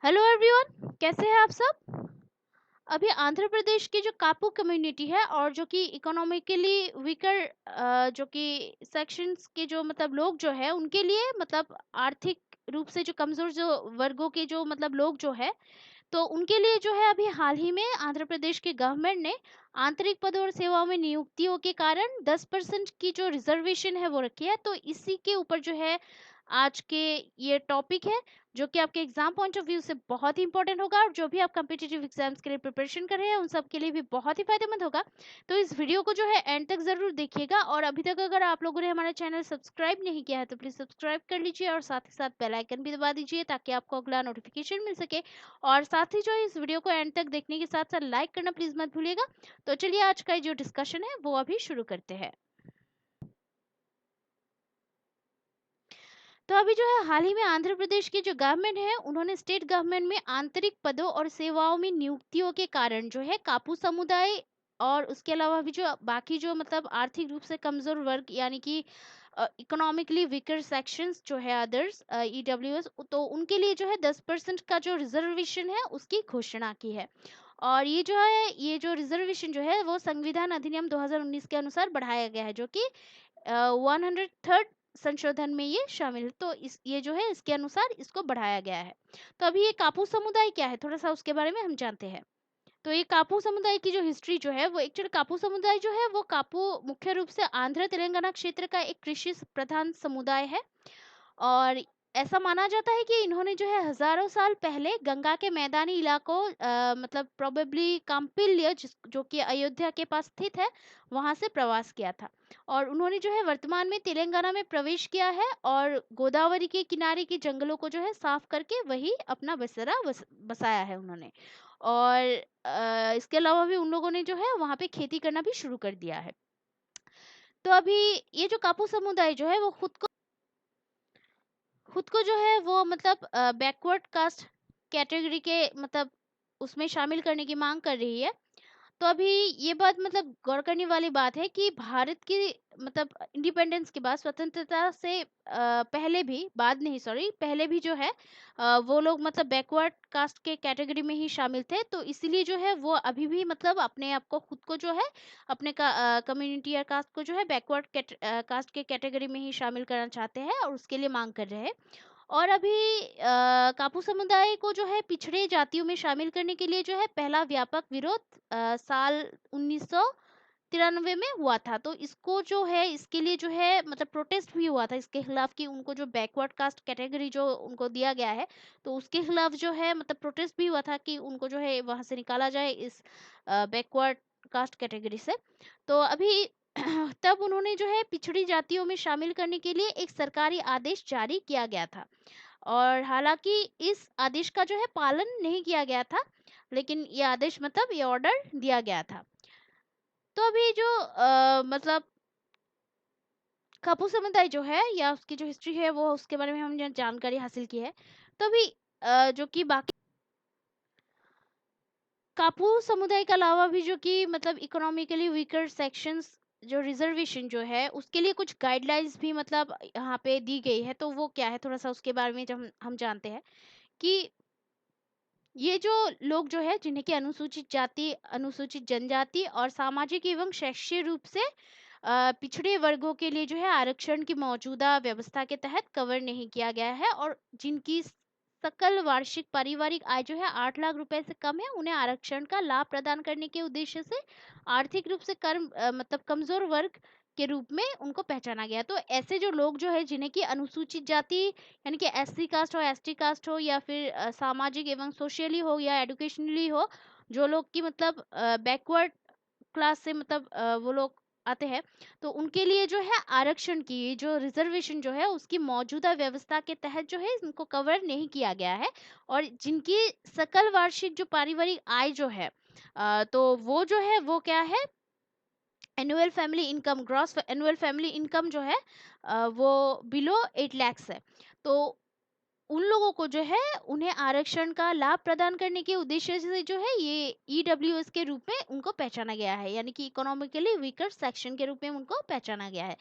Hello everyone, कैसे हैं आप सब। अभी आंध्र प्रदेश की जो कापू कम्युनिटी है और जो कि इकोनॉमिकली वीकर जो कि सेक्शंस के जो मतलब लोग जो है उनके लिए मतलब आर्थिक रूप से जो कमजोर जो वर्गों के जो मतलब लोग जो है, तो उनके लिए जो है अभी हाल ही में आंध्र प्रदेश के गवर्नमेंट ने आंतरिक पदों और सेवाओं में नियुक्तियों के कारण 10% की जो रिजर्वेशन है वो रखी है। तो इसी के ऊपर जो है आज के ये टॉपिक है, जो कि आपके एग्जाम पॉइंट ऑफ व्यू से बहुत ही इंपॉर्टेंट होगा और जो भी आप कम्पिटिटिव एग्जाम्स के लिए प्रिपरेशन कर रहे हैं उन सब के लिए भी बहुत ही फायदेमंद होगा। तो इस वीडियो को जो है एंड तक जरूर देखिएगा और अभी तक अगर आप लोगों ने हमारा चैनल सब्सक्राइब नहीं किया है तो प्लीज सब्सक्राइब कर लीजिए और साथ ही साथ बेल आइकन भी दबा दीजिए ताकि आपको अगला नोटिफिकेशन मिल सके। और साथ ही जो है इस वीडियो को एंड तक देखने के साथ साथ लाइक करना प्लीज मत भूलिएगा। तो चलिए आज का जो डिस्कशन है वो अभी शुरू करते हैं। तो अभी जो है हाल ही में आंध्र प्रदेश की जो गवर्नमेंट है उन्होंने स्टेट गवर्नमेंट में आंतरिक पदों और सेवाओं में नियुक्तियों के कारण जो है कापू समुदाय और उसके अलावा भी जो बाकी जो मतलब आर्थिक रूप से कमजोर वर्ग यानी कि इकोनॉमिकली वीकर सेक्शंस जो है अदर्स ईडब्ल्यूएस, तो उनके लिए जो है 10% का जो रिजर्वेशन है उसकी घोषणा की है। और ये जो है ये जो रिजर्वेशन जो है वो संविधान अधिनियम 2019 के अनुसार बढ़ाया गया है, जो कि 103rd संशोधन में ये शामिल है। तो इस ये जो है इसके अनुसार इसको बढ़ाया गया है। तो अभी ये कापू समुदाय क्या है थोड़ा सा उसके बारे में हम जानते हैं। तो ये कापू समुदाय की जो हिस्ट्री जो है वो एक्चुअली कापू समुदाय जो है वो कापू मुख्य रूप से आंध्र तेलंगाना क्षेत्र का एक कृषि प्रधान समुदाय है। और ऐसा माना जाता है कि इन्होंने जो है हजारों साल पहले गंगा के मैदानी इलाकों मतलब प्रोबेबली काम्पिल्य जो कि अयोध्या के पास स्थित है वहां से प्रवास किया था। और उन्होंने जो है वर्तमान में तेलंगाना में प्रवेश किया है और गोदावरी के किनारे के जंगलों को जो है साफ करके वही अपना बसेरा बसाया है उन्होंने। और इसके अलावा भी उन लोगों ने जो है वहां पे खेती करना भी शुरू कर दिया है। तो अभी ये जो कापू समुदाय जो है वो खुद को जो है वो मतलब बैकवर्ड कास्ट कैटेगरी के मतलब उसमें शामिल करने की मांग कर रही है। तो अभी ये बात मतलब गौर करने वाली बात है कि भारत की मतलब इंडिपेंडेंस के बाद स्वतंत्रता से पहले भी बाद नहीं सॉरी पहले भी जो है वो लोग मतलब बैकवर्ड कास्ट के कैटेगरी में ही शामिल थे। तो इसीलिए जो है वो अभी भी मतलब अपने आप को खुद को जो है अपने का कम्युनिटी या कास्ट को जो है बैकवर्ड कास्ट के कैटेगरी में ही शामिल करना चाहते हैं और उसके लिए मांग कर रहे हैं। और अभी कापू समुदाय को जो है पिछड़े जातियों में शामिल करने के लिए जो है पहला व्यापक विरोध साल 1993 में हुआ था। तो इसको जो है इसके लिए जो है मतलब प्रोटेस्ट भी हुआ था इसके खिलाफ कि उनको जो बैकवर्ड कास्ट कैटेगरी जो उनको दिया गया है तो उसके खिलाफ जो है मतलब प्रोटेस्ट भी हुआ था कि उनको जो है वहां से निकाला जाए इस बैकवर्ड कास्ट कैटेगरी से। तो अभी तब उन्होंने जो है पिछड़ी जातियों में शामिल करने के लिए एक सरकारी आदेश जारी किया गया था। और हालांकि इस आदेश का जो है पालन नहीं किया गया था, लेकिन ये आदेश मतलब ये ऑर्डर दिया गया था। तो अभी जो मतलब कापू समुदाय जो है या उसकी जो हिस्ट्री है वो उसके बारे में हमने जानकारी हासिल की है। तो अभी जो कि बाकी कापू समुदाय के अलावा भी जो कि मतलब इकोनॉमिकली वीकर सेक्शंस जो रिजर्वेशन जो है उसके लिए कुछ गाइडलाइंस भी मतलब यहाँ पे दी गई है। तो वो क्या है थोड़ा सा उसके बारे में जब हम जानते हैं कि ये जो लोग जो है जिन्हें कि अनुसूचित जाति अनुसूचित जनजाति और सामाजिक एवं शैक्षिक रूप से पिछड़े वर्गों के लिए जो है आरक्षण की मौजूदा व्यवस्था के तहत कवर नहीं किया गया है और जिनकी सकल वार्षिक पारिवारिक आय जो है 8 लाख रुपए से कम है उन्हें आरक्षण का लाभ प्रदान करने के उद्देश्य से आर्थिक रूप से मतलब कमजोर वर्ग के रूप में उनको पहचाना गया। तो ऐसे जो लोग जो है जिन्हें की अनुसूचित जाति यानी कि एससी कास्ट हो एसटी कास्ट हो या फिर सामाजिक एवं सोशली हो या एडुकेशनली हो, जो लोग की मतलब बैकवर्ड क्लास से मतलब वो लोग आते हैं, तो उनके लिए जो है आरक्षण की जो रिजर्वेशन जो है उसकी मौजूदा व्यवस्था के तहत जो है इनको कवर नहीं किया गया है। और जिनकी सकल वार्षिक जो पारिवारिक आय जो है तो वो जो है वो क्या है annual family income gross annual family income जो है वो बिलो 8 lakhs है। तो उन लोगों को जो है उन्हें आरक्षण का लाभ प्रदान करने के उद्देश्य से जो है ये ईडब्ल्यूएस के रूप में उनको पहचाना गया है, यानी कि इकोनॉमिकली वीकर सेक्शन के रूप में उनको पहचाना गया है।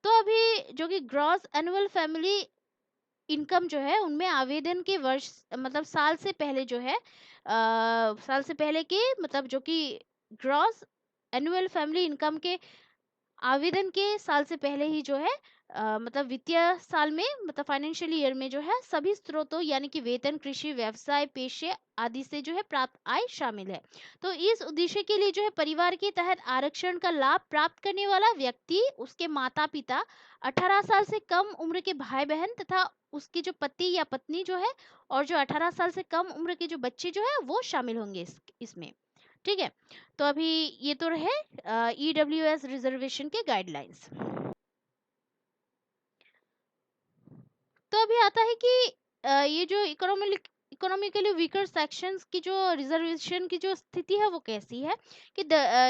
तो अभी जो कि ग्रॉस एनुअल फैमिली इनकम जो है उनमें आवेदन के वर्ष मतलब साल से पहले जो है साल से पहले के मतलब जो कि ग्रॉस एनुअल फैमिली इनकम के आवेदन के साल से पहले ही जो है मतलब वित्तीय साल में मतलब फाइनेंशियल ईयर में जो है सभी स्रोतों यानी कि वेतन, कृषि, व्यवसाय, पेशे आदि से जो है प्राप्त आय शामिल है। तो इस उद्देश्य के लिए जो है परिवार के तहत आरक्षण का लाभ प्राप्त करने वाला व्यक्ति, उसके माता पिता, 18 साल से कम उम्र के भाई बहन तथा उसकी जो पति या पत्नी जो है, और जो 18 साल से कम उम्र के जो बच्चे जो है वो शामिल होंगे इसमें। ठीक है, तो अभी ये तो रहे ईडब्ल्यूएस रिजर्वेशन के गाइडलाइंस। तो अभी आता है कि ये जो इकोनॉमिकली वीकर सेक्शंस की जो रिजर्वेशन की जो स्थिति है वो कैसी है कि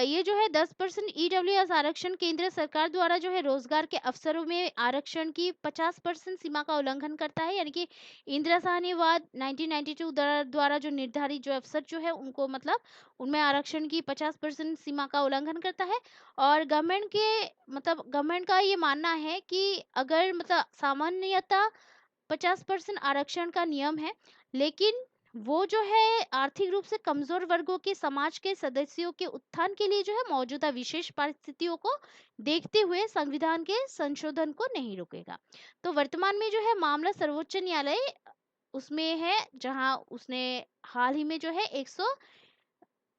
ये जो है 10% ईडब्ल्यूएस आरक्षण केंद्र सरकार द्वारा जो है रोजगार के अवसरों में आरक्षण की 50% सीमा का उल्लंघन करता है, यानी कि इंदिरा साहनीवाद 1992 द्वारा जो निर्धारित जो अवसर जो है उनको मतलब उनमें आरक्षण की 50% सीमा का उल्लंघन करता है। और गवर्नमेंट का ये मानना है कि अगर मतलब सामान्यतः 50% आरक्षण का नियम है, लेकिन वो जो है आर्थिक रूप से कमजोर वर्गों के समाज के सदस्यों के उत्थान के लिए जो है मौजूदा विशेष परिस्थितियों को देखते हुए संविधान के संशोधन को नहीं रोकेगा। तो वर्तमान में जो है मामला सर्वोच्च न्यायालय उसमें है, जहां उसने हाल ही में जो है 100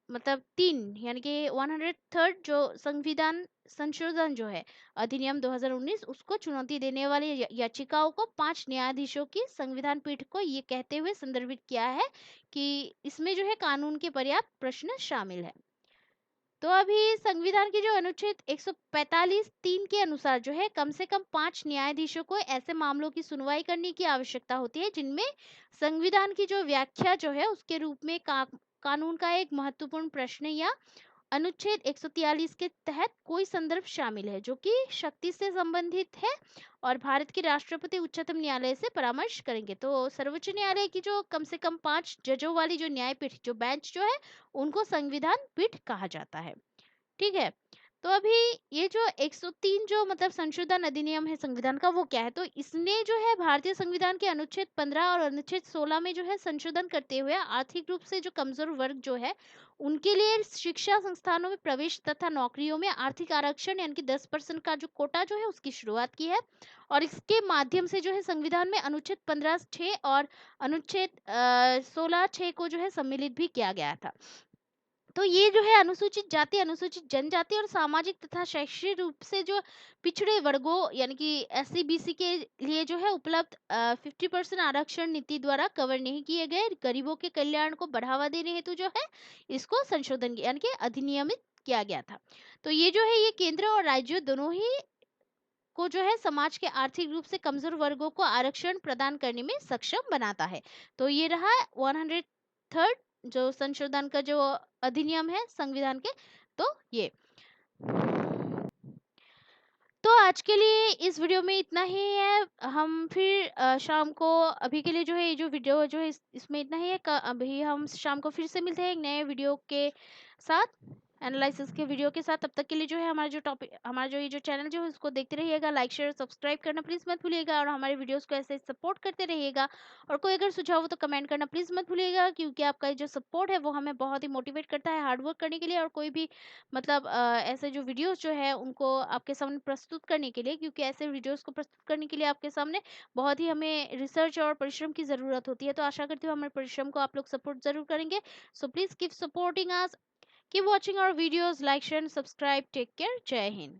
मतलब 3 यानी कि 103rd जो संविधान संशोधन जो है अधिनियम 2019 उसको चुनौती देने वाली याचिकाओं को 5 न्यायाधीशों की संविधान पीठ को ये कहते हुए संदर्भित किया है कि इसमें जो है कानून के पर्याप्त प्रश्न शामिल है। तो अभी संविधान की जो अनुच्छेद 145 3 के अनुसार जो है कम से कम 5 न्यायाधीशों को ऐसे मामलों की सुनवाई करने की आवश्यकता होती है जिनमें संविधान की जो व्याख्या जो है उसके रूप में कानून का एक महत्वपूर्ण प्रश्न या अनुच्छेद 143 के तहत कोई संदर्भ शामिल है जो कि शक्ति से संबंधित है, और भारत के राष्ट्रपति उच्चतम न्यायालय से परामर्श करेंगे। तो सर्वोच्च न्यायालय की जो कम से कम 5 जजों वाली जो न्यायपीठ जो बेंच जो है उनको संविधान पीठ कहा जाता है। ठीक है, तो अभी ये जो 103 जो मतलब संशोधन अधिनियम है संविधान का वो क्या है, तो इसने जो है भारतीय संविधान के अनुच्छेद 15 और अनुच्छेद 16 में जो है संशोधन करते हुए आर्थिक रूप से जो कमजोर वर्ग जो है उनके लिए शिक्षा संस्थानों में प्रवेश तथा नौकरियों में आर्थिक आरक्षण यानी कि 10% का जो कोटा जो है उसकी शुरुआत की है। और इसके माध्यम से जो है संविधान में अनुच्छेद 15(6) और अनुच्छेद 16(6) को जो है सम्मिलित भी किया गया था। तो ये जो है अनुसूचित जाति, अनुसूचित जनजाति और सामाजिक तथा शैक्षिक रूप से जो पिछड़े वर्गों यानी कि एससी बीसी के लिए जो है उपलब्ध 50% आरक्षण नीति द्वारा कवर नहीं किए गए गरीबों के कल्याण को बढ़ावा देने हेतु जो है इसको संशोधन यानी कि अधिनियमित किया गया था। तो ये जो है ये केंद्र और राज्य दोनों ही को जो है समाज के आर्थिक रूप से कमजोर वर्गों को आरक्षण प्रदान करने में सक्षम बनाता है। तो ये रहा 103rd जो संशोधन का जो अधिनियम है संविधान के। तो ये तो आज के लिए इस वीडियो में इतना ही है। हम फिर शाम को अभी के लिए जो है ये जो वीडियो जो है इसमें इतना ही है। अभी हम शाम को फिर से मिलते हैं एक नए वीडियो के साथ, एनालिसिस के वीडियो के साथ। तब तक के लिए जो है हमारा जो ये जो चैनल जो है उसको देखते रहिएगा, लाइक शेयर सब्सक्राइब करना प्लीज मत भूलिएगा, और हमारे वीडियोस को ऐसे सपोर्ट करते रहिएगा। और कोई अगर सुझाव हो तो कमेंट करना प्लीज मत भूलिएगा, क्योंकि आपका जो सपोर्ट है वो हमें बहुत ही मोटिवेट करता है हार्ड वर्क करने के लिए, और कोई भी मतलब ऐसे जो वीडियोस जो है उनको आपके सामने प्रस्तुत करने के लिए, क्योंकि ऐसे वीडियोस को प्रस्तुत करने के लिए आपके सामने बहुत ही हमें रिसर्च और परिश्रम की ज़रूरत होती है। तो आशा करती हूँ हमारे परिश्रम को आप लोग सपोर्ट ज़रूर करेंगे। So please keep supporting us, keep watching our videos, like share and subscribe. Take care, जय हिंद।